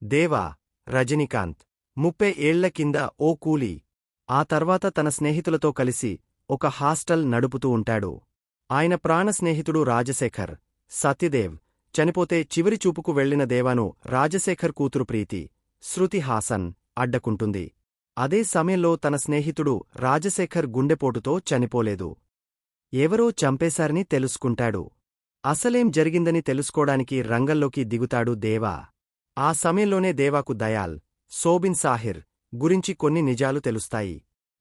దేవా, రజనీకాంత్ 30 ఏళ్ల కింద ఓ కూలీ. ఆ తర్వాత తన స్నేహితులతో కలిసి ఒక హాస్టల్ నడుపుతూ ఉంటాడు. ఆయన ప్రాణ స్నేహితుడు రాజశేఖర్, సత్యదేవ్ చనిపోతే చివరి చూపుకు వెళ్లిన దేవాను రాజశేఖర్ కూతురు ప్రీతి, శృతి హాసన్ అడ్డకుంటుంది. అదే సమయంలో తన స్నేహితుడు రాజశేఖర్ గుండెపోటుతో చనిపోలేదు. ఎవరో చంపేశారని తెలుసుకుంటాడు. అసలేం జరిగిందని తెలుసుకోడానికి రంగంలోకి దిగుతాడు దేవా. ఆ సమయంలోనే దేవాకు దయాల్, సోబిన్ సాహిర్ గురించి కొన్ని నిజాలు తెలుస్తాయి.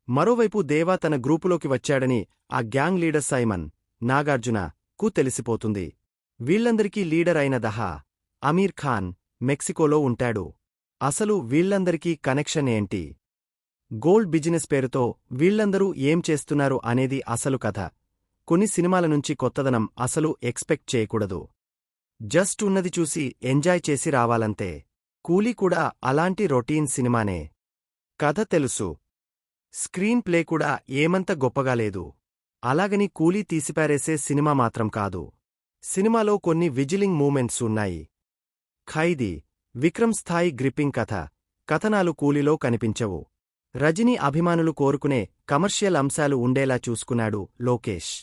మరోవైపు దేవా తన గ్రూపులోకి వచ్చాడని ఆ గ్యాంగ్ లీడర్ సైమన్, నాగార్జున కు తెలిసిపోతుంది. వీళ్లందరికీ లీడర్ అయిన దహా, అమీర్ ఖాన్ మెక్సికోలో ఉంటాడు. అసలు వీళ్లందరికీ కనెక్షన్ ఏంటి? గోల్డ్ బిజినెస్ పేరుతో వీళ్లందరూ ఏం చేస్తున్నారు అనేది అసలు కథ. కొన్ని సినిమాల నుంచి కొత్తదనం అసలు ఎక్స్పెక్ట్ చేయకూడదు. జస్ట్ ఉన్నది చూసి ఎంజాయ్ చేసి రావాలంతే. కూలీ కూడా అలాంటి రొటీన్ సినిమానే. కథ తెలుసు, స్క్రీన్ ప్లే కూడా ఏమంత గొప్పగా లేదు. అలాగని కూలీ తీసిపారేసే సినిమా మాత్రం కాదు. సినిమాలో కొన్ని విజిలింగ్ మూమెంట్స్ ఉన్నాయి. ఖైదీ, విక్రమ్ స్థాయి గ్రిప్పింగ్ కథ, కథనాలు కూలీలో కనిపించవు. రజనీ అభిమానులు కోరుకునే కమర్షియల్ అంశాలు ఉండేలా చూసుకున్నాడు లోకేష్.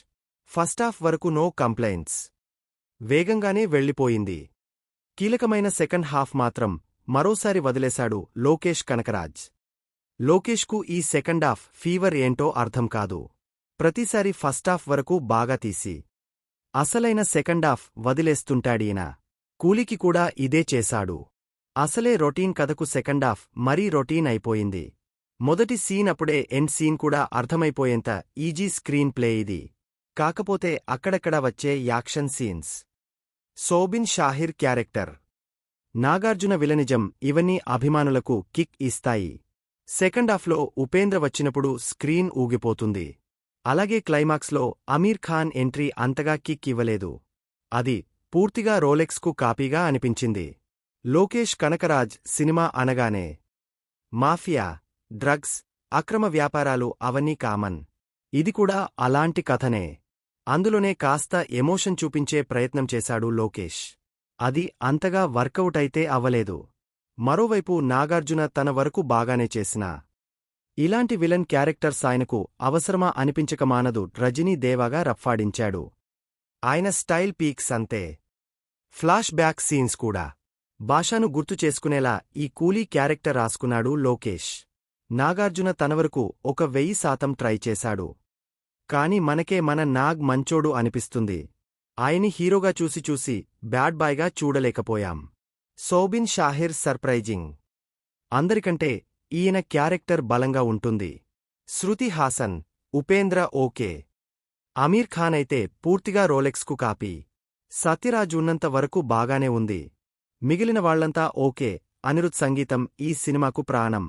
ఫస్టాఫ్ వరకు నో కంప్లైంట్స్. వేగంగానే వెళ్ళిపోయింది. కీలకమైన సెకండ్ హాఫ్ మాత్రం మరోసారి వదిలేశాడు లోకేష్ కనకరాజ్. లోకేష్కు ఈ సెకండాఫ్ ఫీవర్ ఏంటో అర్థం కాదు. ప్రతిసారి ఫస్టాఫ్ వరకు బాగా తీసి అసలైన సెకండాఫ్ వదిలేస్తుంటాడీయన. కూలీకి కూడా ఇదే చేశాడు. అసలే రొటీన్ కథకు సెకండాఫ్ మరీ రొటీన్ అయిపోయింది. మొదటి సీన్ అప్పుడే ఎండ్ సీన్ కూడా అర్థమైపోయేంత ఈజీ స్క్రీన్ ప్లే ఇది. కాకపోతే అక్కడక్కడ వచ్చే action scenes, Soubin Shahir character, Nagarjuna villainism ఇవన్నీ అభిమానులకు కిక్ ఇస్తాయి. సెకండాఫ్లో ఉపేంద్ర వచ్చినప్పుడు స్క్రీన్ ఊగిపోతుంది. అలాగే క్లైమాక్స్లో అమీర్ ఖాన్ ఎంట్రీ అంతగా కిక్ ఇవ్వలేదు. అది పూర్తిగా రోలెక్స్కు కాపీగా అనిపించింది. లోకేష్ కనకరాజ్ సినిమా అనగానే మాఫియా, డ్రగ్స్, అక్రమ వ్యాపారాలు అవన్నీ కామన్. ఇది కూడా అలాంటి కథనే. అందులోనే కాస్త ఎమోషన్ చూపించే ప్రయత్నం చేశాడు లోకేష్. అది అంతగా వర్కౌటైతే అవ్వలేదు. మరోవైపు నాగార్జున తన వరకు బాగానే చేసినా ఇలాంటి విలన్ క్యారెక్టర్స్ ఆయనకు అవసరమా అనిపించక మానదు. రజనీ దేవాగా రఫ్ఫాడించాడు. ఆయన స్టైల్ పీక్స్ అంతే. ఫ్లాష్ బ్యాక్ సీన్స్ కూడా భాషను గుర్తు చేసుకునేలా ఈ కూలీ క్యారెక్టర్ రాసుకున్నాడు లోకేష్. నాగార్జున తనవరకు ఒక 1000% ట్రై చేశాడు. కాని మనకే మన నాగ్ మంచోడు అనిపిస్తుంది. ఆయని హీరోగా చూసి చూసి బ్యాడ్ బాయ్గా చూడలేకపోయాం. సోబిన్ షాహిర్ సర్ప్రైజింగ్. అందరికంటే ఈయన క్యారెక్టర్ బలంగా ఉంటుంది. శృతి హాసన్, ఉపేంద్ర ఓకే. అమీర్ ఖాన్ అయితే పూర్తిగా రోలెక్స్కు కాపీ. సత్యరాజ్ ఉన్నంత వరకు బాగానే ఉంది. మిగిలిన వాళ్లంతా ఓకే. అనిరుద్ సంగీతం ఈ సినిమాకు ప్రాణం.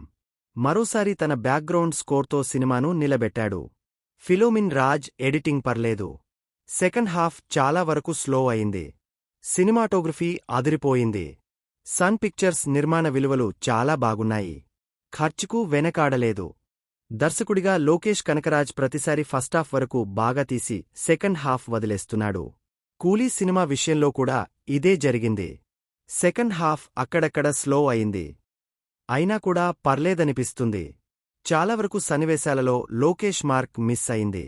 మరోసారి తన బ్యాక్గ్రౌండ్ స్కోర్తో సినిమాను నిలబెట్టాడు. ఫిలోమిన్ రాజ్ ఎడిటింగ్ పర్లేదు. సెకండ్ హాఫ్ చాలా వరకు స్లో అయింది. సినిమాటోగ్రఫీ అదిరిపోయింది. సన్ పిక్చర్స్ నిర్మాణ విలువలు చాలా బాగున్నాయి. ఖర్చుకు వెనకాడలేదు. దర్శకుడిగా లోకేష్ కనకరాజ్ ప్రతిసారి ఫస్టాఫ్ వరకు బాగా తీసి సెకండ్ హాఫ్ వదిలేస్తున్నాడు. కూలీ సినిమా విషయంలో కూడా ఇదే జరిగింది. సెకండ్ హాఫ్ అక్కడక్కడ స్లో అయింది. అయినా కూడా పర్లేదనిపిస్తుంది. చాలా వరకు సన్నివేశాలలో లోకేష్ మార్క్ మిస్ అయింది.